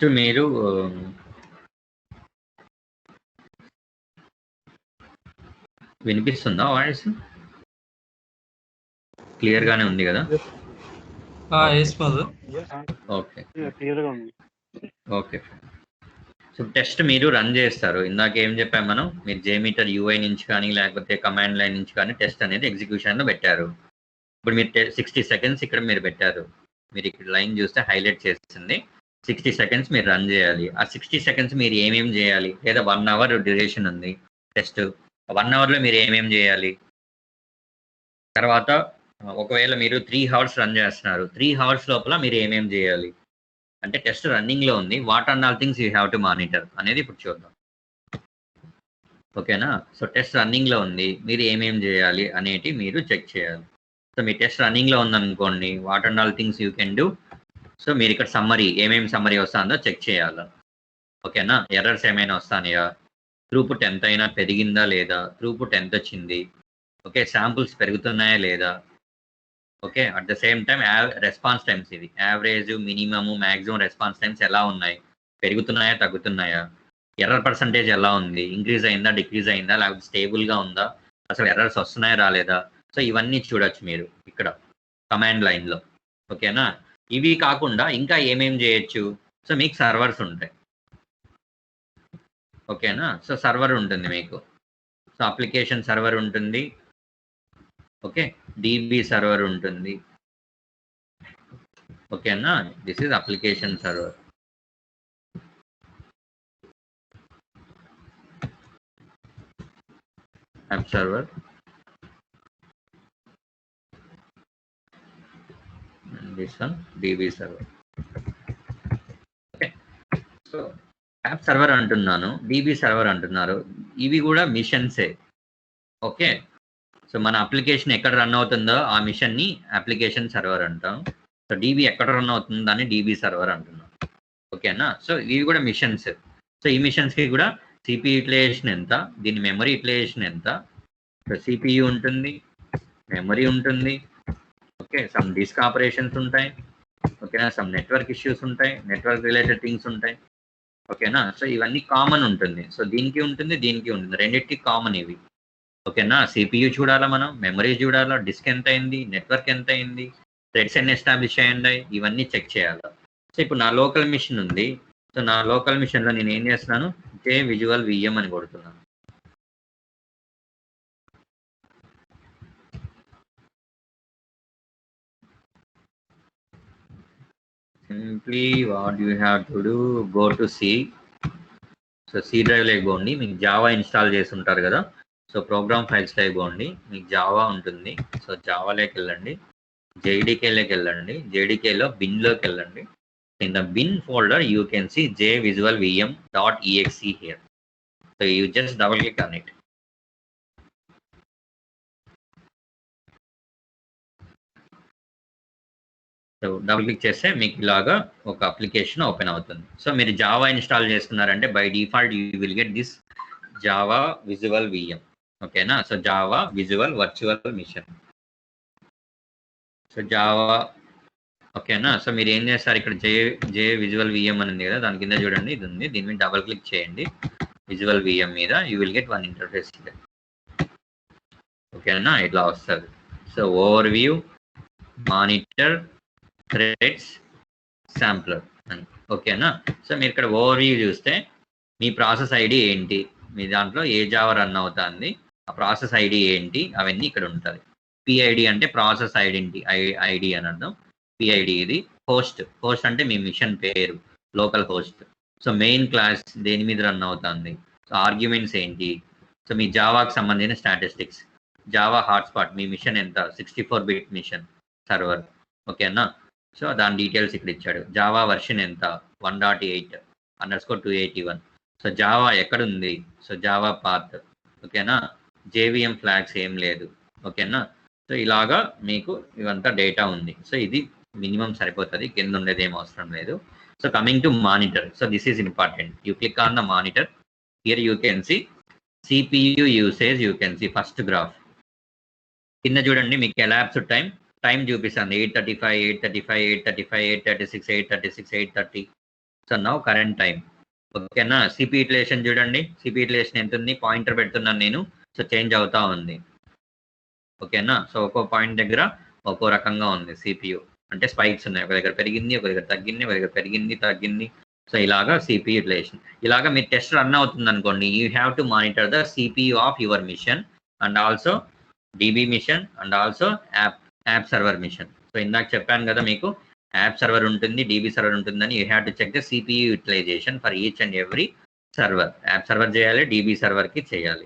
మీరు వినిపిస్తుందా voice? Clear గానే ఉంది కదా? Okay okay. సో టెస్ట్ మీరు రన్ చేస్తారు. ఇందాక ఏం చెప్పాము మనం, మీరు జేమీటర్ యూఐ నుంచి కానీ లేకపోతే కమాండ్ లైన్ నుంచి కానీ టెస్ట్ అనేది ఎగ్జిక్యూషన్లో పెట్టారు. ఇప్పుడు మీరు 60 సెకండ్స్ ఇక్కడ మీరు పెట్టారు. మీరు ఇక్కడ లైన్ చూస్తే హైలైట్ చేస్తుంది. 60 సెకండ్స్ మీరు రన్ చేయాలి. ఆ 60 సెకండ్స్ మీరు ఏమేమి చేయాలి, లేదా 1 అవర్ డ్యూరేషన్ ఉంది టెస్ట్. 1 అవర్లో మీరు ఏమేమి చేయాలి, తర్వాత ఒకవేళ మీరు 3 అవర్స్ రన్ చేస్తున్నారు, 3 అవర్స్ లోపల మీరు ఏమేమి చేయాలి అంటే టెస్ట్ రన్నింగ్లో ఉంది. What are all things you have to monitor అనేది ఇప్పుడు చూద్దాం. ఓకేనా? సో టెస్ట్ రన్నింగ్లో ఉంది, మీరు ఏమేమి చేయాలి అనేటి మీరు చెక్ చేయాలి. సో మీ టెస్ట్ రన్నింగ్లో ఉందనుకోండి, what and all things you can do. So మీరు ఇక్కడ సమ్మరీ, ఏమేమి సమ్మరీ వస్తుందో చెక్ చేయాలి. ఓకేనా? ఎర్రర్స్ ఏమైనా వస్తాయా, త్రూపుట్ ఎంత అయినా పెరిగిందా లేదా, త్రూపుట్ ఎంత వచ్చింది, ఓకే, శాంపుల్స్ పెరుగుతున్నాయా లేదా, okay. At the same time response times, ఇది average, minimum, maximum response times ఎలా ఉన్నాయి, పెరుగుతున్నాయా తగ్గుతున్నాయా, ఎర్రర్ పర్సంటేజ్ ఎలా ఉంది, ఇంక్రీజ్ అయిందా డిక్రీజ్ అయిందా, లేకపోతే స్టేబుల్గా ఉందా, అసలు ఎర్రర్స్ వస్తున్నాయా రాలేదా. సో ఇవన్నీ చూడొచ్చు మీరు ఇక్కడ కమాండ్ లైన్లో. ఓకేనా? ఇవి కాకుండా ఇంకా ఏమేం చేయొచ్చు. సో మీకు సర్వర్స్ ఉంటాయి. ఓకేనా? సో సర్వర్ ఉంటుంది మీకు. సో అప్లికేషన్ సర్వర్ ఉంటుంది. ఓకే, డిబి సర్వర్ ఉంటుంది. ఓకేనా? This is application server. App server, this one dB server. Okay, so app server అంటున్నాను, డిబి సర్వర్ అంటున్నారు, ఇవి కూడా మిషన్సే. ఓకే, సో మన అప్లికేషన్ ఎక్కడ రన్ అవుతుందో ఆ మిషన్ని అప్లికేషన్ సర్వర్ అంటాం. సో డిబి ఎక్కడ రన్ అవుతుందో దాన్ని డిబి సర్వర్ అంటున్నాం. ఓకేనా? సో ఇవి కూడా మిషన్స్. సో ఈ మిషన్స్కి కూడా సిపి యూటిలైజేషన్ ఎంత, దీని మెమరీ యూటిలైజేషన్ ఎంత. సో సిపియు ఉంటుంది, మెమరీ ఉంటుంది, ఓకే, సమ్ డిస్క్ ఆపరేషన్స్ ఉంటాయి, ఓకేనా, సమ్ నెట్వర్క్ ఇష్యూస్ ఉంటాయి, నెట్వర్క్ రిలేటెడ్ థింగ్స్ ఉంటాయి. ఓకేనా? సో ఇవన్నీ కామన్ ఉంటుంది. సో దీనికి ఉంటుంది, దీనికి ఉంటుంది, రెండింటికి కామన్ ఇవి. ఓకేనా? సిపియు చూడాలా మనం, మెమరీ చూడాలా, డిస్క్ ఎంత అయింది, నెట్వర్క్ ఎంత అయింది, థ్రెడ్స్ ఎన్ని ఎస్టాబ్లిష్ అయ్యింది, ఇవన్నీ చెక్ చేయాలి. సో ఇప్పుడు నా లోకల్ మిషన్ ఉంది. సో నా లోకల్ మిషన్లో నేను ఏం చేస్తున్నాను, జే విజువల్ విఎం అని కొడుతున్నాను. Simply what you have to do, go to C. So C డ్రైవ్లోకి పోండి, మీకు జావా ఇన్స్టాల్ చేసి ఉంటారు కదా. సో ప్రోగ్రామ్ ఫైల్స్లోకి పోండి, మీకు జావా ఉంటుంది. సో జావాలోకి వెళ్ళండి, జేడీకేలోకి వెళ్ళండి, జేడీకేలో బిన్లోకి వెళ్ళండి. In the bin folder you can see jvisualvm.exe here. So you just double click on it. So double click చేస్తే మీకు ఇలాగా ఒక అప్లికేషన్ ఓపెన్ అవుతుంది. సో మీరు జావా ఇన్స్టాల్ చేసుకున్నారంటే by default you will get this Java visual VM. ఓకేనా? So Java visual virtual machine. So Java, ఓకేనా? So మీరు ఏం చేస్తారు, ఇక్కడ జే విజువల్ విఎం అని ఉంది కదా, దాని కింద చూడండి ఇది ఉంది, దీని మీద డబుల్ క్లిక్ చేయండి. విజువల్ విఎం మీద you will get one interface. ఓకేనా? ఇట్లా వస్తుంది. So over view, monitor, threads, sampler అని. ఓకేనా? సో మీరు ఇక్కడ ఓవర్ వ్యూ చూస్తే మీ ప్రాసెస్ ఐడి ఏంటి, మీ దాంట్లో ఏ జావా రన్ అవుతుంది, ఆ ప్రాసెస్ ఐడి ఏంటి, అవన్నీ ఇక్కడ ఉంటుంది. పిఐడి అంటే ప్రాసెస్ ఐడెంటిటీ ఐడి అని అర్థం. పిఐడి ఇది. హోస్ట్ అంటే మీ మిషన్ పేరు, local host. So main class దేని మీద రన్ అవుతుంది, సో ఆర్గ్యుమెంట్స్ ఏంటి, సో మీ జావాకి సంబంధించిన స్టాటిస్టిక్స్, జావా హాట్స్పాట్ మీ మిషన్ ఎంత, 64-బిట్ మిషన్ సర్వర్. ఓకేనా? సో దాని డీటెయిల్స్ ఇక్కడ ఇచ్చాడు. జావా వర్షన్ ఎంత, 1.8_281. సో జావా ఎక్కడుంది, సో జావా పాత్. ఓకేనా? జేవిఎం ఫ్లాగ్స్ ఏం లేదు. ఓకేనా? సో ఇలాగా మీకు ఇవంతా డేటా ఉంది. సో ఇది మినిమం సరిపోతుంది, కింద ఉండేది ఏం అవసరం లేదు. So coming to monitor, so this is important. You click on the monitor. Here you can see CPU usage, you can see first graph. కింద చూడండి మీకు ఎలాప్స్ టైం చూపిస్తుంది, 8:35, 8:35, 8:35, 8:36, 8:36, 8:30. So now current time. ఓకేనా, సిపి యూటిలైజేషన్ చూడండి, CP utilisation ఎంత ఉంది, pointer పెడుతున్నాను నేను. సో చేంజ్ అవుతా ఉంది. ఓకేనా, సో ఒక్కో పాయింట్ దగ్గర ఒక్కో రకంగా ఉంది సిపియు, అంటే స్పైక్స్ ఉన్నాయి, ఒక దగ్గర పెరిగింది, ఒక దగ్గర తగ్గింది, ఒక దగ్గర పెరిగింది తగ్గింది. సో ఇలాగా సిపి యూటిలైజేషన్. ఇలాగా మీ టెస్ట్ రన్ అవుతుంది అనుకోండి, you have to monitor the CPU of your machine and also DB machine and also app server machine. So ఇందాక చెప్పాను కదా మీకు, యాప్ సర్వర్ ఉంటుంది, డిబి సర్వర్ ఉంటుందని. You have to check the CPU utilisation for each and every server. App server చేయాలి, DB సర్వర్కి చేయాలి.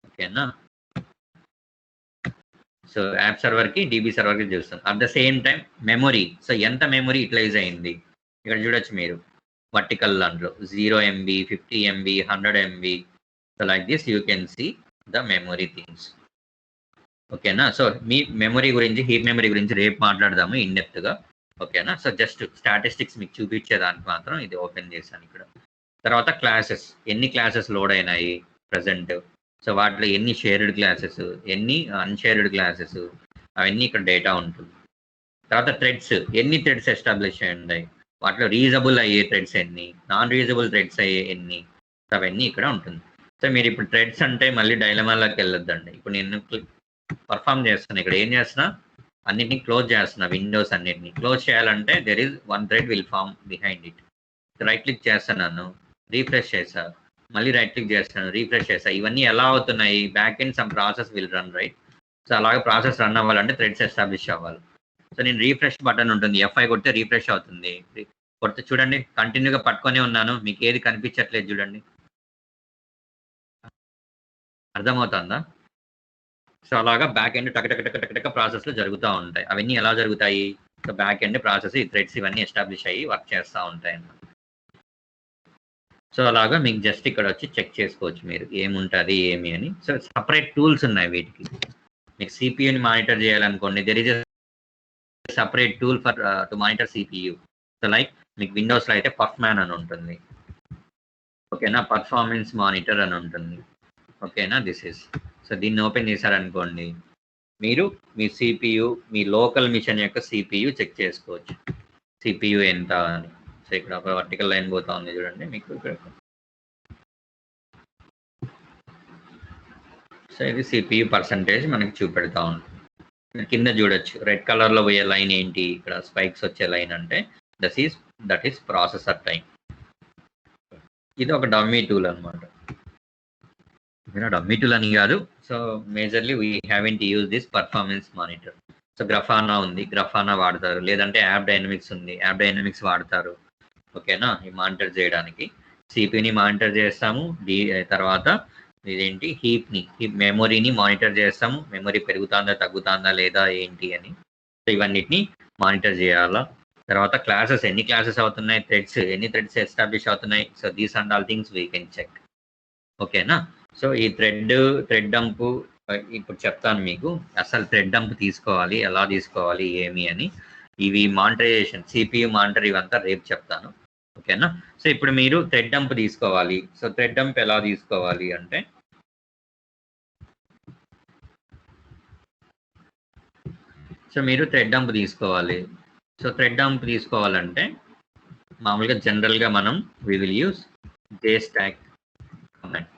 ఓకేనా, సో యాప్ సర్వర్కి డిబి సర్వర్కి చూస్తాం. At the same time memory, so ఎంత మెమొరీ యూటిలైజ్ అయింది ఇక్కడ చూడొచ్చు మీరు వర్టికల్ దాంట్లో 0 MB, 50 MB, 100 MB. So like this you can see the memory things. ఓకేనా, సో మీ మెమొరీ గురించి, హీప్ మెమొరీ గురించి రేపు మాట్లాడదాము ఇన్ డెప్త్గా. ఓకేనా, సో జస్ట్ స్టాటిస్టిక్స్ మీకు చూపించేదానికి మాత్రం ఇది ఓపెన్ చేశాను ఇక్కడ. తర్వాత క్లాసెస్, ఎన్ని క్లాసెస్ లోడ్ అయినాయి ప్రజెంట్, సో వాటిలో ఎన్ని షేర్డ్ క్లాసెస్, ఎన్ని అన్షేర్డ్ క్లాసెస్, అవన్నీ ఇక్కడ డేటా ఉంటుంది. తర్వాత థ్రెడ్స్, ఎన్ని థ్రెడ్స్ ఎస్టాబ్లిష్ అయ్యాయి, వాటిలో రీజబుల్ అయ్యే థ్రెడ్స్ ఎన్ని, నాన్ రీజబుల్ థ్రెడ్స్ అయ్యే ఎన్ని, అవన్నీ ఇక్కడ ఉంటుంది. సో మీరు ఇప్పుడు థ్రెడ్స్ అంటే మళ్ళీ డైలమాలోకి వెళ్ళొద్దండి. ఇప్పుడు నేను పర్ఫామ్ చేస్తున్నా, ఇక్కడ ఏం చేస్తున్నా, అన్నిటిని క్లోజ్ చేస్తున్నా, విండోస్ అన్నిటిని క్లోజ్ చేయాలంటే there is one thread will form behind it. Right click చేస్తున్నాను, రీఫ్రెష్ చేసా, మళ్ళీ రైట్ క్లిక్ చేస్తాను, రీఫ్రెష్ చేస్తా. ఇవన్నీ ఎలా అవుతున్నాయి, back end some process will run, right. So అలాగే ప్రాసెస్ రన్ అవ్వాలంటే థ్రెడ్స్ ఎస్టాబ్లిష్ అవ్వాలి. సో నేను రీఫ్రెష్ బటన్ ఉంటుంది, F5 కొడితే రీఫ్రెష్ అవుతుంది. కొడితే చూడండి కంటిన్యూగా పట్టుకొని ఉన్నాను, మీకు ఏది కనిపించట్లేదు చూడండి, అర్థమవుతుందా. సో అలాగా బ్యాక్ ఎండ్ టక టక టక టక టక ప్రాసెస్లు జరుగుతూ ఉంటాయి. అవన్నీ ఎలా జరుగుతాయి, సో బ్యాక్ ఎండ్ ప్రాసెస్, ఈ థ్రెడ్స్ ఇవన్నీ ఎస్టాబ్లిష్ అయ్యి వర్క్ చేస్తూ ఉంటాయి అన్నమాట. సో అలాగా మీకు జస్ట్ ఇక్కడ వచ్చి చెక్ చేసుకోవచ్చు మీరు ఏముంటుంది ఏమి అని. సో సపరేట్ టూల్స్ ఉన్నాయి వీటికి. మీకు సిపియుని మానిటర్ చేయాలనుకోండి, there is separate tool for to monitor CPU. So like మీకు విండోస్లో అయితే పర్ఫ్మ్యాన్ అని ఉంటుంది. ఓకేనా, పర్ఫార్మెన్స్ మానిటర్ అని ఉంటుంది. ఓకేనా, దిస్ ఇస్. సో దీన్ని ఓపెన్ చేశారనుకోండి, మీరు మీ సిపియు, మీ లోకల్ మిషన్ యొక్క సిపియు చెక్ చేసుకోవచ్చు, సిపియు ఎంత అని. సో ఇక్కడ ఒక వర్టికల్ లైన్ పోతా ఉంది చూడండి మీకు ఇక్కడ. సో ఇది సిపియు పర్సంటేజ్ మనకి చూపెడతా ఉంటుంది. కింద చూడొచ్చు రెడ్ కలర్లో పోయే లైన్ ఏంటి, ఇక్కడ స్పైక్స్ వచ్చే లైన్ అంటే దట్ ఈస్ ప్రాసెసర్ టైం. ఇది ఒక డమ్మీ టూల్ అనమాట. డమ్మీ టూల్ అని కాదు, so majorly we haven't use this performance monitor. So Grafana ఉంది, గ్రఫానా వాడతారు, లేదంటే యాప్ డైనమిక్స్ ఉంది, యాప్ డైనమిక్స్ వాడతారు. ఓకేనా, ఈ మానిటర్ చేయడానికి సిపిని మానిటర్ చేస్తాము. తర్వాత ఇదేంటి హీప్ మెమొరీని మానిటర్ చేస్తాము, మెమొరీ పెరుగుతుందా తగ్గుతుందా లేదా ఏంటి అని. సో ఇవన్నిటిని మానిటర్ చేయాలా. తర్వాత క్లాసెస్, ఎన్ని క్లాసెస్ అవుతున్నాయి, థ్రెడ్స్, ఎన్ని థ్రెడ్స్ ఎస్టాబ్లిష్ అవుతున్నాయి. So these and all things we can check. ఓకేనా, సో ఈ థ్రెడ్ డంప్ ఇప్పుడు చెప్తాను మీకు. అసలు థ్రెడ్ డంప్ తీసుకోవాలి, ఎలా తీసుకోవాలి ఏమి అని. ఇవి మానిటరైజేషన్, సిపియు మానిటర్, ఇవంతా రేపు చెప్తాను. ఓకేనా, సో ఇప్పుడు మీరు థ్రెడ్ డంప్ తీసుకోవాలి. సో థ్రెడ్ డంప్ ఎలా తీసుకోవాలి అంటే, సో మీరు థ్రెడ్ డంప్ తీసుకోవాలి. సో థ్రెడ్ డంప్ తీసుకోవాలంటే మామూలుగా జనరల్గా మనం we will use JStack command.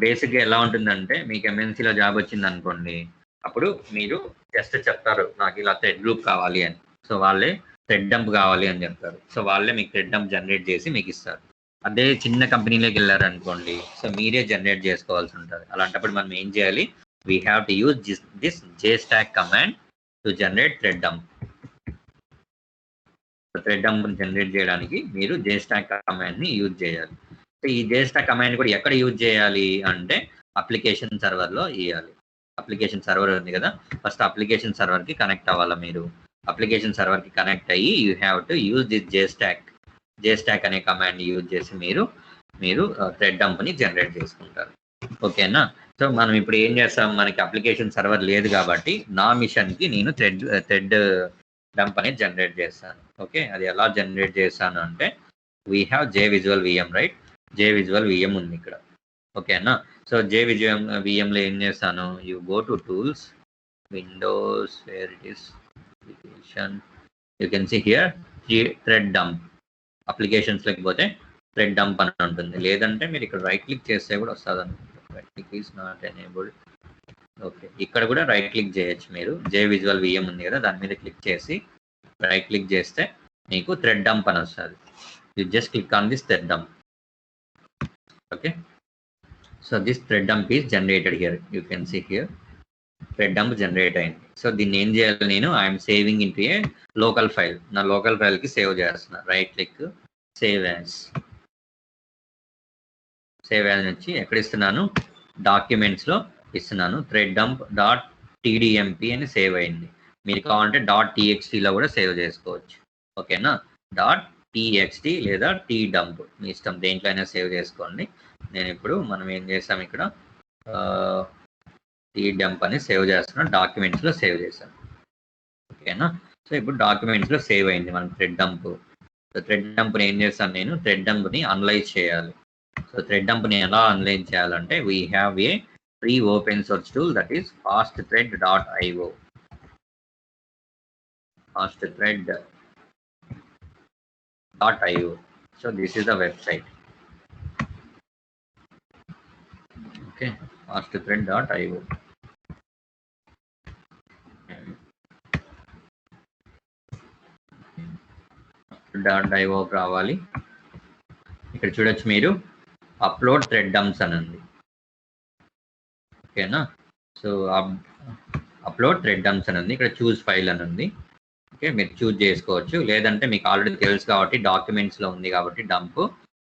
బేసిక్గా ఎలా ఉంటుందంటే, మీకు MNCలో జాబ్ వచ్చింది అనుకోండి, అప్పుడు మీరు జస్ట్ చెప్తారు నాకు ఇలా థ్రెడ్ గ్రూప్ కావాలి అని. సో వాళ్ళే థ్రెడ్ డంప్ కావాలి అని చెప్తారు. సో వాళ్ళే మీకు థ్రెడ్ డంప్ జనరేట్ చేసి మీకు ఇస్తారు. అదే చిన్న కంపెనీలోకి వెళ్ళారనుకోండి, సో మీరే జనరేట్ చేసుకోవాల్సి ఉంటుంది. అలాంటప్పుడు మనం ఏం చేయాలి, we have to use this JStack command to generate thread dump. Thread dump generate చేయడానికి మీరు JStack కమాండ్ని యూజ్ చేయాలి. సో ఈ JStack కమాండ్ కూడా ఎక్కడ యూజ్ చేయాలి అంటే, అప్లికేషన్ సర్వర్లో ఇవ్వాలి. అప్లికేషన్ సర్వర్ ఉంది కదా, ఫస్ట్ అప్లికేషన్ సర్వర్కి కనెక్ట్ అవ్వాలా. మీరు అప్లికేషన్ సర్వర్కి కనెక్ట్ అయ్యి you have to use this JStack అనే కమాండ్ యూజ్ చేసి మీరు థ్రెడ్ డంప్ని జనరేట్ చేసుకుంటారు. ఓకేనా, సో మనం ఇప్పుడు ఏం చేస్తాం, మనకి అప్లికేషన్ సర్వర్ లేదు కాబట్టి నా మిషన్కి నేను థ్రెడ్ డంప్ అనేది జనరేట్ చేస్తాను. ఓకే, అది ఎలా జనరేట్ చేస్తాను అంటే, we have JVisual VM, right. JVisual VM ఉంది ఇక్కడ. ఓకేనా, సో JVisual VMలో ఏం చేస్తాను, you go to tools, windows, where it is, application, you can see here thread dump. Applications లేకపోతే థ్రెడ్ డంప్ అని ఉంటుంది. లేదంటే మీరు ఇక్కడ రైట్ క్లిక్ చేస్తే కూడా వస్తుంది అనుకుంటా. Right click is not enabled. Okay, ఇక్కడ కూడా రైట్ క్లిక్ చేయొచ్చు మీరు. జే విజువల్ విఎం ఉంది కదా, దాని మీద క్లిక్ చేసి రైట్ క్లిక్ చేస్తే మీకు థ్రెడ్ డంప్ అని వస్తుంది. You just click on this thread dump. Okay, so this thread dump is generated here. You can see here thread dump generate అయింది. సో దీన్ని ఏం చేయాలి, నేను I'm saving into a local file. నా local ఫైల్కి సేవ్ చేస్తున్నా. Right click, save as. Save as నుంచి ఎక్కడ ఇస్తున్నాను, డాక్యుమెంట్స్లో ఇస్తున్నాను. థ్రెడ్ డంప్ డాట్ టీడీఎంపీ అని సేవ్ అయింది. మీరు కావాలంటే డాట్ టీఎక్స్టీలో కూడా సేవ్ చేసుకోవచ్చు. ఓకేనా, డాట్ టీఎక్స్టీ లేదా టీ డంప్ మీ ఇష్టం, దేంట్లో అయినా సేవ్ చేసుకోండి. నేను ఇప్పుడు మనం ఏం చేసాం ఇక్కడ టీ డంప్ అని సేవ్ చేస్తున్నాను, డాక్యుమెంట్స్లో సేవ్ చేశాను. ఓకేనా, సో ఇప్పుడు డాక్యుమెంట్స్లో సేవ్ అయింది మన థ్రెడ్ డంప్. సో థ్రెడ్ డంప్ని ఏం చేస్తాను నేను, థ్రెడ్ డంప్ని అనలైజ్ చేయాలి. సో థ్రెడ్ డంప్ని ఎలా అనలైజ్ చేయాలంటే we have a free open source tool, that is fastthread.io. fastthread.io. So this is the website. Okay, fastthread.io. .io రావాలి. ఇక్కడ చూడొచ్చు మీరు అప్లోడ్ థ్రెడ్ డంప్స్ అని ఉంది. ఓకేనా, సో అప్లోడ్ థ్రెడ్ డంప్స్ అని ఉంది. ఇక్కడ చూస్ ఫైల్ అని ఉంది. ఓకే, మీరు చూజ్ చేసుకోవచ్చు. లేదంటే మీకు ఆల్రెడీ తెలుసు కాబట్టి డాక్యుమెంట్స్లో ఉంది కాబట్టి డంప్.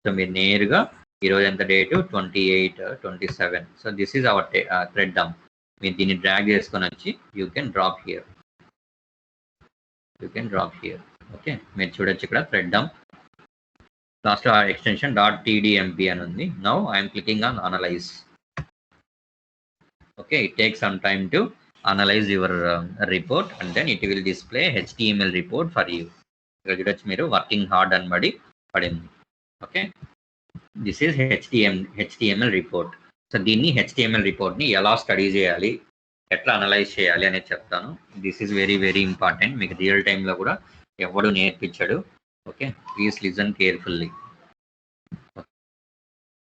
సో మీరు నేరుగా ఈరోజు ఎంత date, 28/27. So this is our thread dump. మీరు దీన్ని డ్రాగ్ చేసుకొని వచ్చి you can drop here. Okay, మీరు చూడొచ్చు ఇక్కడ థ్రెడ్ డంప్. లాస్ట్లో ఎక్స్టెన్షన్ డాట్ టీడీఎంపీ అని ఉంది. Now I'm clicking on analyse. Okay, it takes some time to analyze your report and then it will display HTML report for you. ఇక్కడ చూడొచ్చు మీరు working hard అని పడింది. Okay, this is HTML report. సో దీన్ని HTML రిపోర్ట్ని ఎలా study చేయాలి, ఎట్లా అనలైజ్ చేయాలి అనేది చెప్తాను. This is very very important. మీకు రియల్ టైంలో కూడా ఎవడు నేర్పించడు. Okay, please listen carefully.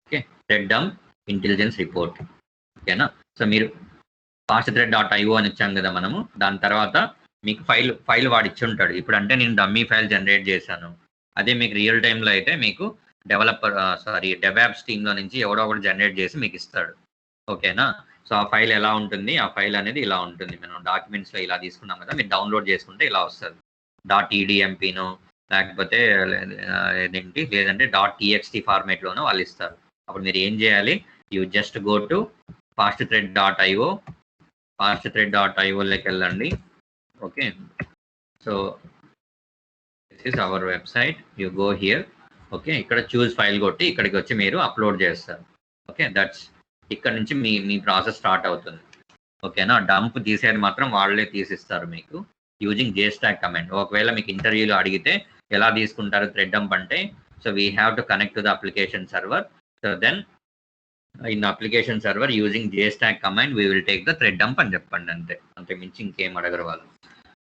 Okay, thread dump intelligence report. ఓకేనా, సో మీరు fastthread.io అని ఇచ్చాం కదా మనము. దాని తర్వాత మీకు ఫైల్ వాడు ఇచ్చి ఉంటాడు. ఇప్పుడు అంటే నేను డమ్మీ ఫైల్ జనరేట్ చేశాను. అదే మీకు రియల్ టైంలో అయితే మీకు డెవాప్స్ టీంలో నుంచి ఎవడో ఒకటి జనరేట్ చేసి మీకు ఇస్తాడు. ఓకేనా, సో ఆ ఫైల్ ఎలా ఉంటుంది, ఆ ఫైల్ అనేది ఇలా ఉంటుంది. మనం డాక్యుమెంట్స్లో ఇలా తీసుకున్నాం కదా, మీరు డౌన్లోడ్ చేసుకుంటే ఇలా వస్తుంది. .tdmpనో లేకపోతే లేదంటే .txt ఫార్మేట్లోనో వాళ్ళు ఇస్తారు. అప్పుడు మీరు ఏం చేయాలి, you just go to fastthread.io. fastthread.ioలోకి వెళ్ళండి. Okay, so this is our website. You go here. Okay, ఇక్కడ చూస్ ఫైల్ కొట్టి ఇక్కడికి వచ్చి మీరు అప్లోడ్ చేస్తారు. ఓకే, దట్స్ ఇక్కడ నుంచి మీ ప్రాసెస్ స్టార్ట్ అవుతుంది. ఓకేనా, డంప్ తీసేది మాత్రం వాళ్ళే తీసిస్తారు మీకు యూజింగ్ JStack కమాండ్. ఒకవేళ మీకు ఇంటర్వ్యూలో అడిగితే ఎలా తీసుకుంటారు థ్రెడ్ డంప్ అంటే, so we have to connect to the application server. So then in application server using JStack command we will take the thread dump అని చెప్పండి. అంతే మించి ఇంకేం అడగరు వాళ్ళు.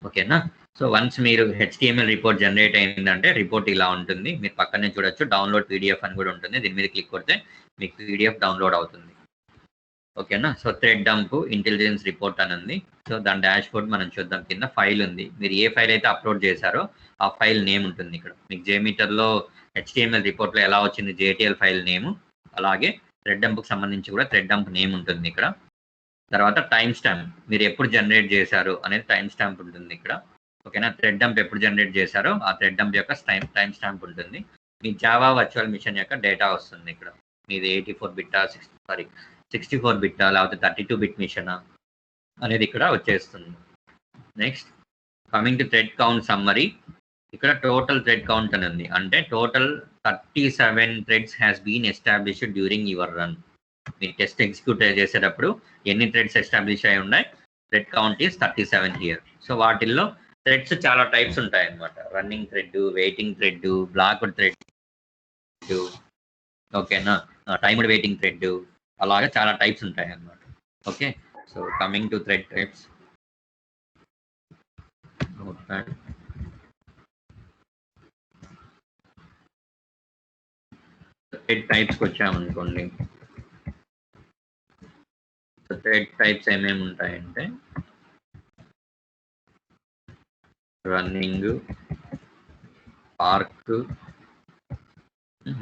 ఓకేనా, సో వన్స్ మీరు HTML రిపోర్ట్ జనరేట్ అయిందంటే రిపోర్ట్ ఇలా ఉంటుంది. మీరు పక్కనే చూడొచ్చు డౌన్లోడ్ PDF అని కూడా ఉంటుంది. దీని మీద క్లిక్ కొడితే మీకు PDF డౌన్లోడ్ అవుతుంది. ఓకేనా, so thread dump intelligence report అని ఉంది. సో దాని డాష్ బోర్డ్ మనం చూద్దాం. కింద ఫైల్ ఉంది. మీరు ఏ ఫైల్ అయితే అప్లోడ్ చేశారో ఆ ఫైల్ నేమ్ ఉంటుంది ఇక్కడ. మీకు JMeterలో HTML రిపోర్ట్లో ఎలా వచ్చింది JTL ఫైల్ నేమ్, అలాగే థ్రెడ్ డంప్కి సంబంధించి కూడా థ్రెడ్ డంప్ నేమ్ ఉంటుంది ఇక్కడ. తర్వాత టైం స్టాంప్, మీరు ఎప్పుడు జనరేట్ చేశారు అనేది టైం స్టాంప్ ఉంటుంది ఇక్కడ. ఓకేనా, థ్రెడ్ డంప్ ఎప్పుడు జనరేట్ చేశారో ఆ థ్రెడ్ డంప్ యొక్క టైం స్టాంప్ ఉంటుంది. మీ జావా వర్చువల్ మిషన్ యొక్క డేటా వస్తుంది ఇక్కడ. మీది 84 బిట్టా 64 బిట్టా లేకపోతే 32 బిట్ మిషనా అనేది ఇక్కడ వచ్చేస్తుంది. Next coming to thread count summary. ఇక్కడ టోటల్ థ్రెడ్ కౌంట్ అని ఉంది. అంటే total 37 threads has been established during your run. మీరు టెస్ట్ ఎగ్జిక్యూట్ చేసేటప్పుడు ఎన్ని థ్రెడ్స్ ఎస్టాబ్లిష్ అయి ఉన్నాయి, thread count is 37 here. So వాటిల్లో థ్రెడ్స్ చాలా టైప్స్ ఉంటాయి అన్నమాట. Running thread, waiting thread, blocked thread, ఓకేనా, టైమ్డ్ వెయిటింగ్ థ్రెడ్, అలాగే చాలా టైప్స్ ఉంటాయి అన్నమాట. Okay, so coming to thread types. Thread టైప్స్కి వచ్చామనుకోండి. Thread types ఏమేమి ఉంటాయంటే running, park,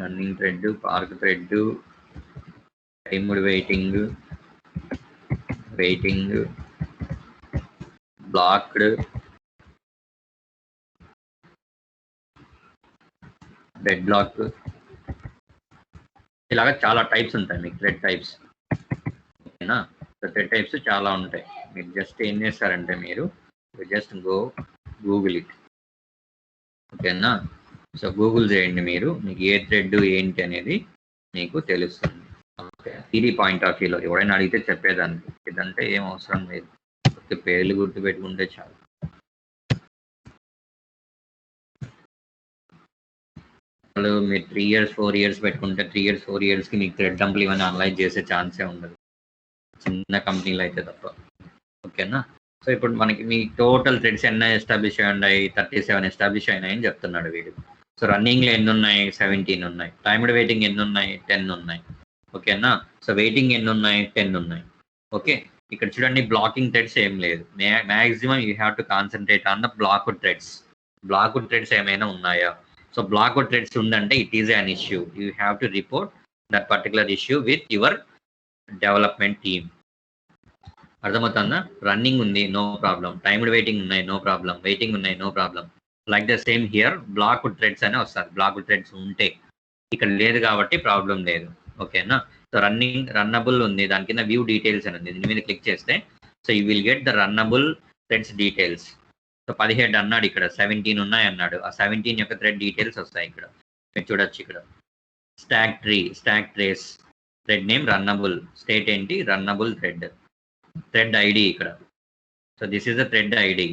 running thread, park thread, timed waiting, blocked, dead block, ఇలాగ చాలా టైప్స్ ఉంటాయి మీకు థ్రెడ్ టైప్స్. ఓకేనా? సో థ్రెడ్ టైప్స్ చాలా ఉంటాయి. మీరు జస్ట్ ఏం చేస్తారంటే మీరు జస్ట్ గూగుల్ ఇట్. ఓకేనా? సో గూగుల్ చేయండి మీరు, మీకు ఏ థ్రెడ్ ఏంటి అనేది మీకు తెలుస్తుంది. ఓకే, ఇది పాయింట్ ఆఫ్ వ్యూలో ఎవరైనా అడిగితే చెప్పేదానికి, ఇదంటే ఏం అవసరం లేదు, పేర్లు గుర్తు పెట్టుకుంటే చాలు. మీరు 3 years 4 years పెట్టుకుంటే 3 years 4 years కి మీకు థ్రెడ్ డంపులు ఇవన్నీ అనలైజ్ చేసే ఛాన్సే ఉండదు, చిన్న కంపెనీలు అయితే తప్ప. ఓకేనా? సో ఇప్పుడు మనకి మీ టోటల్ థ్రెడ్స్ ఎన్ని ఎస్టాబ్లిష్ అయ్యాయి? 37 ఎస్టాబ్లిష్ అయినాయని చెప్తున్నాడు వీడు. సో రన్నింగ్లో ఎన్ని ఉన్నాయి? 17 ఉన్నాయి. టైమ్డ్ వెయిటింగ్ ఎన్ని ఉన్నాయి? 10 ఉన్నాయి. ఓకేనా? సో వెయిటింగ్ ఎన్ని ఉన్నాయి? 10 ఉన్నాయి. ఓకే, ఇక్కడ చూడండి బ్లాకింగ్ థ్రెడ్స్ ఏం లేదు. Maximum you have to concentrate on the blocked threads. Blocked threads ఏమైనా ఉన్నాయా? సో బ్లాక్డ్ థ్రెడ్స్ ఉందంటే it is an issue. You have to report that particular issue with your development team. అర్థమవుతుందా? Running ఉంది, no problem. Timed waiting ఉన్నాయి, no problem. Waiting ఉన్నాయి, no problem. Like the same here blocked threads అనే వస్తారు. Blocked threads ఉంటే ఇక్కడ లేదు కాబట్టి ప్రాబ్లం లేదు. ఓకేనా? సో రన్నబుల్ ఉంది, దాని కింద వ్యూ డీటెయిల్స్ అని ఉంది. దీని మీద క్లిక్ చేస్తే so you will get the runnable threads details. So 17 అన్నాడు, ఇక్కడ 17 ఉన్నాయి అన్నాడు. ఆ 17 యొక్క థ్రెడ్ డీటెయిల్స్ వస్తాయి ఇక్కడ. మీరు చూడొచ్చు ఇక్కడ stack trace, thread name runnable, state ఏంటి? రన్నబుల్ థ్రెడ్, థ్రెడ్ ఐడి ఇక్కడ. So this is the thread ID.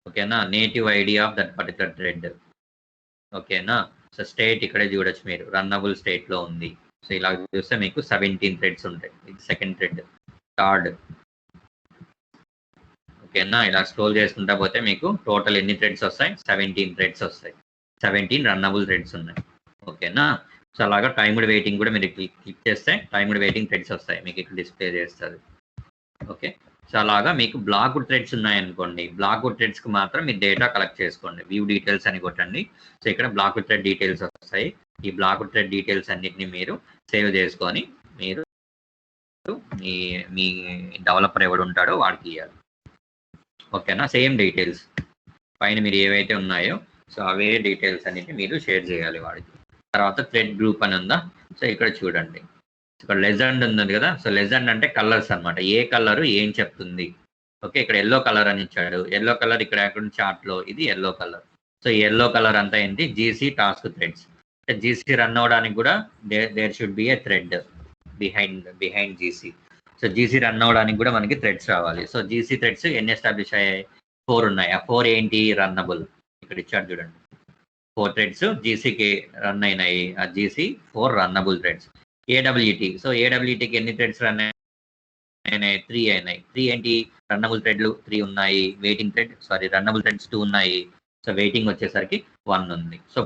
ఓకేనా? Native ID of that particular thread. ఓకేనా? సో స్టేట్ ఇక్కడే చూడొచ్చు మీరు, రన్నబుల్ స్టేట్లో ఉంది. సో ఇలా చూస్తే మీకు 17 థ్రెడ్స్ ఉంటాయి. ఇది సెకండ్ థ్రెడ్, థర్డ్. ఓకేనా? ఇలా స్క్రోల్ చేసుకుంటా పోతే మీకు టోటల్ ఎన్ని థ్రెడ్స్ వస్తాయి? 17 థ్రెడ్స్ వస్తాయి. 17 రన్నబుల్ థ్రెడ్స్ ఉన్నాయి. ఓకేనా? సో అలాగా టైమ్డ్ వెయిటింగ్ కూడా మీరు క్లిక్ చేస్తే టైమ్డ్ వెయిటింగ్ థ్రెడ్స్ వస్తాయి మీకు, ఇక్కడ డిస్ప్లే చేస్తుంది. ఓకే, సో అలాగా మీకు బ్లాక్ థ్రెడ్స్ ఉన్నాయనుకోండి, బ్లాక్ థ్రెడ్స్కి మాత్రం మీరు డేటా కలెక్ట్ చేసుకోండి. వ్యూ డీటెయిల్స్ అని కొట్టండి. సో ఇక్కడ బ్లాక్ థ్రెడ్ డీటెయిల్స్ వస్తాయి. ఈ బ్లాక్ థ్రెడ్ డీటెయిల్స్ అన్నిటిని మీరు సేవ్ చేసుకొని మీరు మీ డెవలపర్ ఎవడు ఉంటాడో వాడికి ఇవ్వాలి. ఓకేనా? సేమ్ డీటెయిల్స్ పైన మీరు ఏవైతే ఉన్నాయో సో అవే డీటెయిల్స్ అన్నిటి మీరు షేర్ చేయాలి వాడికి. తర్వాత థ్రెడ్ గ్రూప్ అని ఉందా? సో ఇక్కడ చూడండి, ఇక్కడ లెజెండ్ ఉంది కదా. సో లెజెండ్ అంటే కలర్స్ అనమాట, ఏ కలర్ ఏం చెప్తుంది. ఓకే, ఇక్కడ ఎల్లో కలర్ అని ఇచ్చాడు. ఎల్లో కలర్ ఇక్కడ చార్ట్లో ఇది yellow colour. So yellow colour అంతా ఏంటి? GC task threads. GC run అవడానికి కూడా there should be a thread behind GC. So GC run అవడానికి కూడా మనకి థ్రెడ్స్ రావాలి. సో జీసీ థ్రెడ్స్ ఎన్ని ఎస్టాబ్లిష్ అయ్యాయి? 4 ఉన్నాయి. ఆ 4 ఏంటి? రన్నబుల్. ఇక్కడ ఇచ్చాడు చూడండి, 4 థ్రెడ్స్ జీసీకి రన్ అయినాయి. ఆ GC 4 runnable threads. AWT, so ఏడబ్ల్యూటీకి ఎన్ని థ్రెడ్స్ రన్ అయినాయి? 3 అయినాయి. 3 ఏంటి? రన్నబుల్ థ్రెడ్లు 3 ఉన్నాయి. రన్నబుల్ థ్రెడ్స్ 2 ఉన్నాయి. సో వెయిటింగ్ వచ్చేసరికి 1 ఉంది. So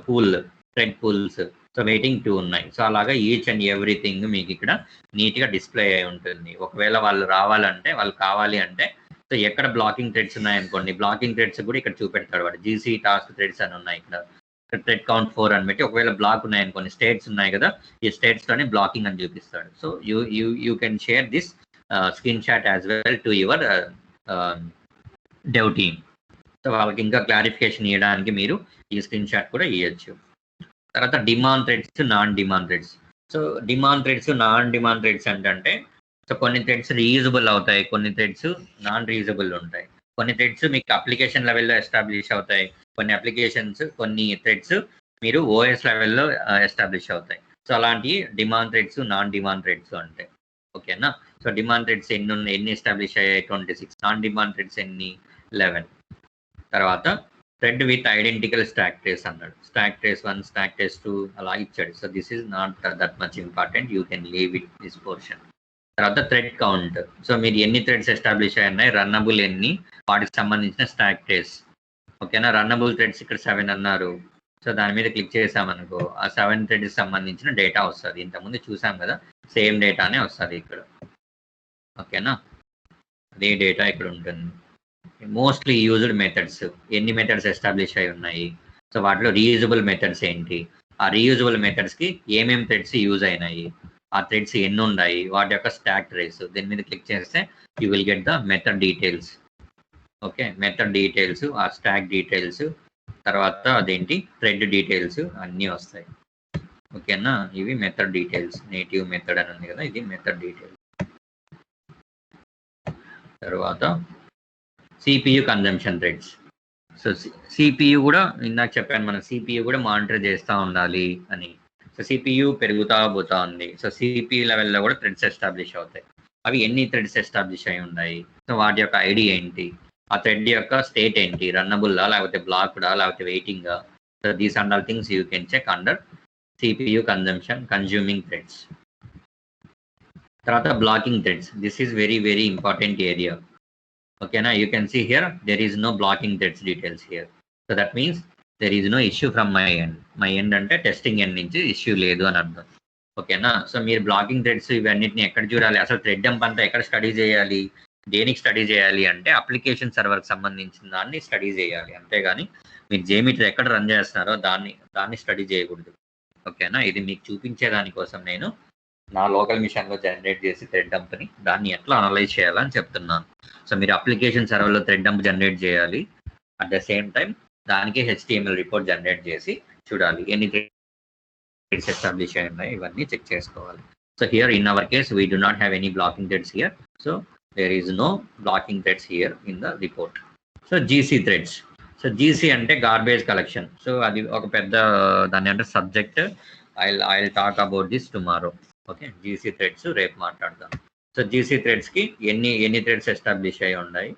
thread pools, so waiting 2 ఉన్నాయి. సో అలాగా ఈచ్ అండ్ ఎవ్రీథింగ్ మీకు ఇక్కడ నీట్గా డిస్ప్లే అయి ఉంటుంది. ఒకవేళ వాళ్ళు రావాలంటే, వాళ్ళు కావాలి అంటే, సో ఎక్కడ బ్లాకింగ్ థ్రెడ్స్ ఉన్నాయనుకోండి, బ్లాకింగ్ థ్రెడ్స్ కూడా ఇక్కడ చూపెడతాడు వాడు. జీసీ టాస్క్ థ్రెడ్స్ అని ఉన్నాయి ఇక్కడ. థ్రెడ్ కౌంట్ 4 అని పెట్టి, ఒకవేళ బ్లాక్ ఉన్నాయనుకోండి, స్టేట్స్ ఉన్నాయి కదా, ఈ స్టేట్స్లోనే బ్లాకింగ్ అని చూపిస్తాడు. So you can share this screen shot as well to your dev team. So వాళ్ళకి ఇంకా క్లారిఫికేషన్ ఇవ్వడానికి మీరు ఈ స్క్రీన్ షాట్ కూడా ఇవ్వచ్చు. తర్వాత demand threads, non demand threads. So demand threads, non demand threads అంటే సో కొన్ని థ్రెడ్స్ రీయూజబుల్ అవుతాయి, కొన్ని థ్రెడ్స్ నాన్ రీయూజబుల్ ఉంటాయి. కొన్ని థ్రెడ్స్ మీకు అప్లికేషన్ లెవెల్లో ఎస్టాబ్లిష్ అవుతాయి, కొన్ని థ్రెడ్స్ మీరు ఓఎస్ లెవెల్లో ఎస్టాబ్లిష్ అవుతాయి. సో అలాంటి demand threads, non demand threads ఉంటాయి. ఓకేనా? సో డిమాండ్ థ్రెడ్స్ ఎన్ని ఎస్టాబ్లిష్ అయ్యాయి? 26. నాన్ డిమాండ్ థ్రెడ్స్ ఎన్ని? 11. తర్వాత thread with identical stock trace అన్నాడు. స్టాక్ ట్రేస్ 1, స్టాక్ ట్రేస్ 2 అలా ఇచ్చాడు. So this is not that much important, you can leave it this portion. తర్వాత థ్రెడ్ కౌంట్, సో మీరు ఎన్ని థ్రెడ్స్ ఎస్టాబ్లిష్ అయ్యాయి, రన్నబుల్ ఎన్ని, వాటికి సంబంధించిన స్టాక్ ట్రేస్. ఓకేనా? రన్నబుల్ థ్రెడ్స్ ఇక్కడ 7 అన్నారు. సో దాని మీద క్లిక్ చేసామనుకో ఆ 7 థ్రెడ్కి సంబంధించిన డేటా వస్తుంది. ఇంతకుముందు చూసాం కదా, సేమ్ డేటానే వస్తుంది ఇక్కడ. ఓకేనా, అదే డేటా ఇక్కడ ఉంటుంది. మోస్ట్లీ యూజ్డ్ మెథడ్స్, ఎన్ని మెథడ్స్ ఎస్టాబ్లిష్ అయి ఉన్నాయి, సో వాటిలో రీయూజబుల్ మెథడ్స్ ఏంటి, ఆ రీయూజబుల్ మెథడ్స్కి ఏమేమి థ్రెడ్స్ యూజ్ అయినాయి, ఆ థ్రెడ్స్ ఎన్ని ఉన్నాయి, వాటి యొక్క స్టాక్ ట్రేస్. దీని మీద క్లిక్ చేస్తే you will get the method details. Okay, method details, ఆ స్టాక్ డీటెయిల్స్, తర్వాత అదేంటి థ్రెడ్ డీటెయిల్స్ అన్నీ వస్తాయి. ఓకేనా, ఇవి మెథడ్ డీటెయిల్స్. నేటివ్ మెథడ్ అని ఉంది కదా, ఇది మెథడ్ డీటెయిల్స్. తర్వాత CPU consumption threads. So CPU కూడా ఇందాక చెప్పాను, మనం సిపియు కూడా మానిటర్ చేస్తూ ఉండాలి అని. సో సిపియు పెరుగుతా పోతా ఉంది. సో సిపియు లెవెల్లో కూడా థ్రెడ్స్ ఎస్టాబ్లిష్ అవుతాయి. అవి ఎన్ని థ్రెడ్స్ ఎస్టాబ్లిష్ అయి ఉన్నాయి, సో వాటి యొక్క ఐడి ఏంటి, ఆ థ్రెడ్ యొక్క స్టేట్ ఏంటి, రన్నబుల్లా లేకపోతే బ్లాక్డా లేకపోతే వెయిటింగా. So these and all things you can check under CPU consuming threads. తర్వాత blocking threads. This is very very important area. ఓకేనా, you can see here there is no blocking threads details here. So that means there is no issue from my end. My end అంటే testing end నుంచి issue లేదు అని అర్థం. ఓకేనా, so మీరు blocking threads ఇవన్నిటిని ఎక్కడ చూడాలి, అసలు థ్రెడ్ డంప్ అంతా ఎక్కడ స్టడీ చేయాలి, దేనికి స్టడీ చేయాలి అంటే అప్లికేషన్ సర్వర్కి సంబంధించిన దాన్ని స్టడీ చేయాలి. అంతేగాని మీరు జేమీటర్ ఎక్కడ రన్ చేస్తున్నారో దాన్ని స్టడీ చేయకూడదు. ఓకేనా, ఇది మీకు చూపించే దానికోసం నేను నా లోకల్ మిషన్లో జనరేట్ చేసి థ్రెడ్ డంప్ని దాన్ని ఎట్లా అనలైజ్ చేయాలని చెప్తున్నాను. సో మీరు అప్లికేషన్ సర్వర్లో థ్రెడ్ డంప్ జనరేట్ చేయాలి, అట్ ద సేమ్ టైం దానికి HTML రిపోర్ట్ జనరేట్ చేసి చూడాలి ఎన్ని థ్రెడ్స్ ఎస్టాబ్లిష్ అయి ఉన్నాయి, ఇవన్నీ చెక్ చేసుకోవాలి. So here in our case we do not have any blocking threads here. So there is no blocking threads here in the report. So GC threads. So GC అంటే garbage collection. So అది ఒక పెద్ద దాని అంటే subject. I'll talk about this tomorrow. Okay, GC threads రేపు మాట్లాడదాం. So GC threads కి ఎన్ని థ్రెడ్స్ ఎస్టాబ్లిష్ అయి ఉన్నాయి,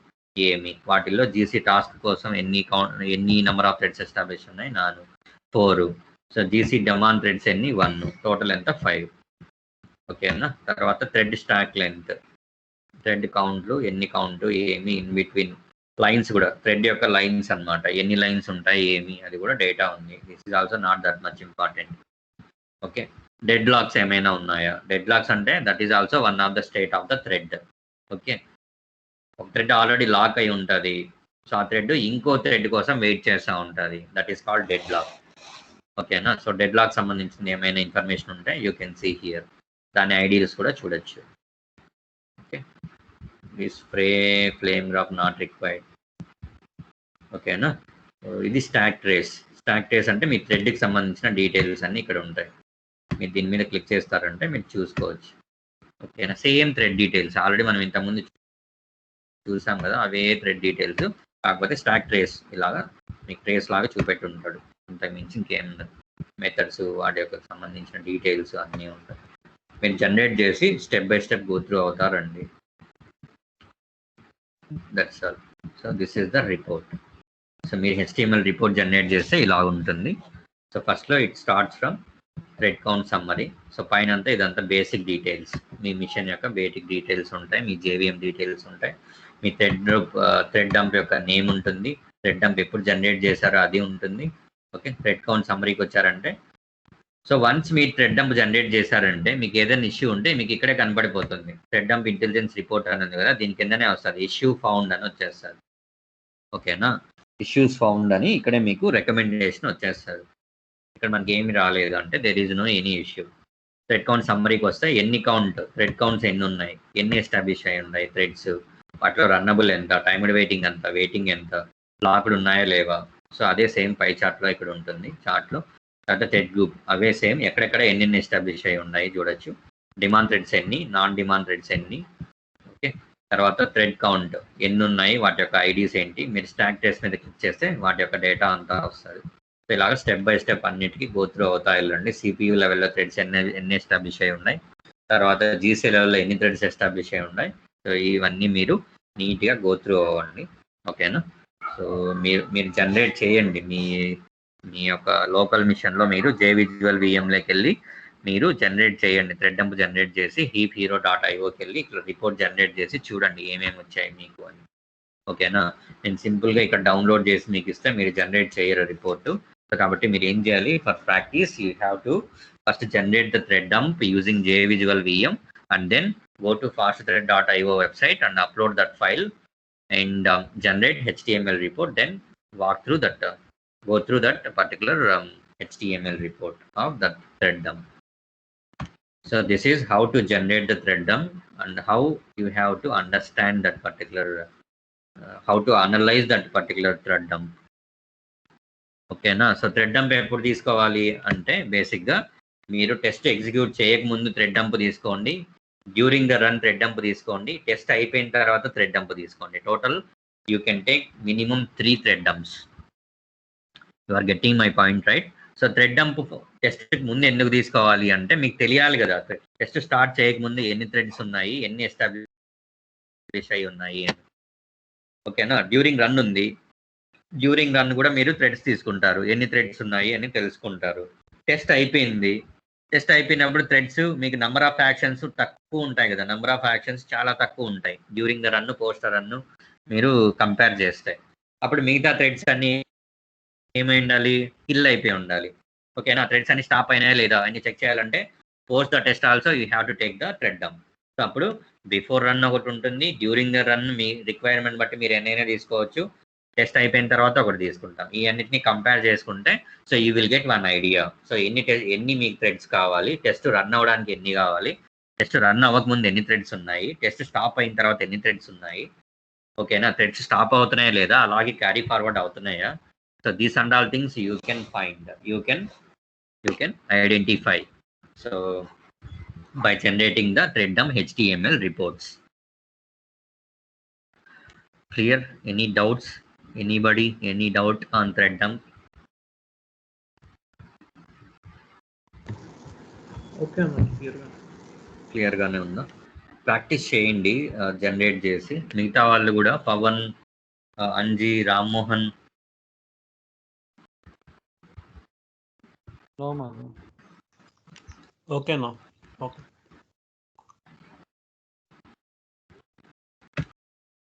ఏమి, వాటిల్లో GC టాస్క్ కోసం ఎన్ని నెంబర్ ఆఫ్ థ్రెడ్స్ ఎస్టాబ్లిష్ ఉన్నాయి, 4. సో GC డెమాన్ థ్రెడ్స్ ఎన్ని, 1. టోటల్ ఎంత, 5. ఓకేనా, తర్వాత థ్రెడ్ స్టాక్ లెంత్, థ్రెడ్ కౌంట్లు, ఎన్ని కౌంట్, ఏమి, ఇన్ బిట్వీన్ లైన్స్ కూడా, థ్రెడ్ యొక్క లైన్స్ అన్నమాట, ఎన్ని లైన్స్ ఉంటాయి, ఏమి, అది కూడా డేటా ఉంది. This is also not that much important. Okay, dead lakhs ఏమైనా ఉన్నాయా, డెడ్ లాక్స్ అంటే that is also one of the state of the thread. Okay, ఒక థ్రెడ్ ఆల్రెడీ లాక్ అయి ఉంటుంది, సో ఆ థ్రెడ్ ఇంకో థ్రెడ్ కోసం వెయిట్ చేస్తూ ఉంటుంది, that is called dead lock. ఓకేనా, సో డెడ్ లాక్ సంబంధించిన ఏమైనా ఇన్ఫర్మేషన్ ఉంటే యూ కెన్ సీ హియర్, దాని ఐడియాస్ కూడా చూడొచ్చు. Okay, this flame graph not required. ఓకేనా, ఇది స్టాక్ ట్రేస్. స్టాక్ ట్రేస్ అంటే మీ థ్రెడ్కి సంబంధించిన డీటెయిల్స్ అన్ని ఇక్కడ ఉంటాయి. మీరు దీని మీద క్లిక్ చేస్తారంటే మీరు చూసుకోవచ్చు. ఓకేనా, సేమ్ థ్రెడ్ డీటెయిల్స్ ఆల్రెడీ మనం ఇంతకుముందు చూసాం కదా, అవే థ్రెడ్ డీటెయిల్స్, కాకపోతే స్టాక్ ట్రేస్ ఇలాగా మీకు ట్రేస్ లాగా చూపెట్టి ఉంటాడు. అంతకు మించి ఇంకేం ఉండదు. మెథడ్స్, వాటి యొక్క సంబంధించిన డీటెయిల్స్ అన్నీ ఉంటాయి. మీరు జనరేట్ చేసి step by step go through అవుతారండి. That's all. So this is the report. So మీరు HTML రిపోర్ట్ జనరేట్ చేస్తే ఇలా ఉంటుంది. సో ఫస్ట్లో it starts from thread count summary. So పైన అంతా ఇదంతా బేసిక్ డీటెయిల్స్, మీ మిషన్ యొక్క బేసిక్ డీటెయిల్స్ ఉంటాయి, మీ JVM డీటెయిల్స్ ఉంటాయి, మీ థ్రెడ్ డంప్ యొక్క నేమ్ ఉంటుంది, థ్రెడ్ డంప్ ఎప్పుడు జనరేట్ చేశారో అది ఉంటుంది. ఓకే, థ్రెడ్ కౌంట్ సమ్మరీకి వచ్చారంటే, సో వన్స్ మీరు థ్రెడ్ డంప్ జనరేట్ చేశారంటే మీకు ఏదైనా ఇష్యూ ఉంటే మీకు ఇక్కడే కనపడిపోతుంది. థ్రెడ్ డంప్ ఇంటెలిజెన్స్ రిపోర్ట్ అని ఉంది కదా, దీని కిందనే వస్తుంది, ఇష్యూ ఫౌండ్ అని వచ్చేస్తుంది. ఓకేనా, ఇష్యూస్ ఫౌండ్ అని ఇక్కడే మీకు రికమెండేషన్ వచ్చేస్తుంది. ఇక్కడ మనకి ఏమి రాలేదు అంటే there is no any issue. Thread count సమ్మరీకి వస్తే ఎన్ని థ్రెడ్ కౌంట్స్ ఎన్ని ఉన్నాయి, ఎన్ని ఎస్టాబ్లిష్ అయి ఉన్నాయి థ్రెడ్స్, వాటిలో రన్నబుల్ ఎంత, టైమ్డ్ వెయిటింగ్ ఎంత, వెయిటింగ్ ఎంత, లాక్డ్ ఉన్నాయా లేవా. సో అదే సేమ్ పై చార్ట్లో ఇక్కడ ఉంటుంది. చార్ట్లో తర్వాత థ్రెడ్ గ్రూప్ అవే సేమ్, ఎక్కడెక్కడ ఎన్ని ఎస్టాబ్లిష్ అయి ఉన్నాయి చూడొచ్చు. డిమాండ్ థ్రెడ్స్ ఎన్ని, నాన్ డిమాండ్ థ్రెడ్స్ ఎన్ని. ఓకే, తర్వాత థ్రెడ్ కౌంట్ ఎన్ని ఉన్నాయి, వాటి యొక్క ఐడీస్ ఏంటి. మీరు స్టాక్ ట్రేస్ మీద క్లిక్ చేస్తే వాటి యొక్క డేటా అంతా వస్తుంది. సో ఇలాగ స్టెప్ బై స్టెప్ అన్నిటికీ గో త్రూ అవుతా వెళ్ళండి. CPU లెవెల్లో థ్రెడ్స్ ఎన్ని ఎస్టాబ్లిష్ అయి ఉన్నాయి, తర్వాత GC లెవెల్లో ఎన్ని థ్రెడ్స్ ఎస్టాబ్లిష్ అయి ఉన్నాయి. సో ఇవన్నీ మీరు నీట్గా గో త్రూ అవ్వండి. ఓకేనా, సో మీరు జనరేట్ చేయండి మీ యొక్క లోకల్ మిషన్లో. మీరు JVisual VMలోకి వెళ్ళి మీరు జనరేట్ చేయండి, థ్రెడ్ డంప్ జనరేట్ చేసి heaphero.ioకి వెళ్ళి ఇక్కడ రిపోర్ట్ జనరేట్ చేసి చూడండి ఏమేమి వచ్చాయి మీకు అని. ఓకేనా, నేను సింపుల్గా ఇక్కడ డౌన్లోడ్ చేసి మీకు ఇస్తే మీరు జనరేట్ చేయరు రిపోర్టు. సో కాబట్టి మీరు ఏం చేయాలి, for practice you have to first generate the thread dump using JVisual VM and then go to fastthread.io website and upload that file and generate HTML report, then walk through that go through that particular HTML report of that thread dump. So this is how to generate the thread dump and how you have to understand that particular how to analyze that particular thread dump. ఓకేనా. So thread dump ఎప్పుడు తీసుకోవాలి అంటే బేసిక్గా మీరు test execute చేయకముందు thread dump తీసుకోండి, during the run thread dump తీసుకోండి, test అయిపోయిన తర్వాత థ్రెడ్ డంప్ తీసుకోండి. Total you can take minimum 3 thread dumps. You are getting my point right. So thread dump test ముందు ఎందుకు తీసుకోవాలి అంటే మీకు తెలియాలి కదా, టెస్ట్ స్టార్ట్ చేయకముందు ఎన్ని థ్రెడ్స్ ఉన్నాయి, ఎన్ని ఎస్టాబ్లిష్ అయి ఉన్నాయి అని. ఓకేనా. డ్యూరింగ్ రన్ ఉంది, డ్యూరింగ్ రన్ కూడా మీరు థ్రెడ్స్ తీసుకుంటారు, ఎన్ని థ్రెడ్స్ ఉన్నాయి అని తెలుసుకుంటారు. టెస్ట్ అయిపోయింది, టెస్ట్ అయిపోయినప్పుడు థ్రెడ్స్ మీకు నెంబర్ ఆఫ్ యాక్షన్స్ తక్కువ ఉంటాయి కదా, నెంబర్ ఆఫ్ యాక్షన్స్ చాలా తక్కువ ఉంటాయి during the run post run మీరు కంపేర్ చేస్తే. అప్పుడు మిగతా థ్రెడ్స్ అన్ని ఏమై ఉండాలి, కిల్ అయిపోయి ఉండాలి. ఓకేనా. థ్రెడ్స్ అన్ని స్టాప్ అయినాయా లేదా అని చెక్ చేయాలంటే post the test also you have to take the thread dump. So అప్పుడు బిఫోర్ రన్ ఒకటి ఉంటుంది, during the run me requirement బట్టి మీరు ఎన్నైనా తీసుకోవచ్చు, టెస్ట్ అయిపోయిన తర్వాత ఒకటి తీసుకుంటాం. ఈ అన్నిటిని కంపేర్ చేసుకుంటే so you will get one idea. So ఎన్ని మీకు థ్రెడ్స్ కావాలి, టెస్ట్ రన్ అవ్వడానికి ఎన్ని కావాలి, టెస్ట్ రన్ అవ్వకముందు ఎన్ని థ్రెడ్స్ ఉన్నాయి, టెస్ట్ స్టాప్ అయిన తర్వాత ఎన్ని థ్రెడ్స్ ఉన్నాయి. ఓకేనా. థ్రెడ్స్ స్టాప్ అవుతున్నాయా లేదా, అలాగే క్యారీ ఫార్వర్డ్ అవుతున్నాయా. So these and all things you can find, you can identify so by generating the thread dump HTML reports. Clear? Any doubts? Anybody? Any doubt on thread dump? Okay అన్న, clear గానే ఉందా. Practice చేయండి generate చేసి. మిగతా వాళ్ళు కూడా పవన్, అంజీ, రామ్మోహన్. ఓకేనా. Okay.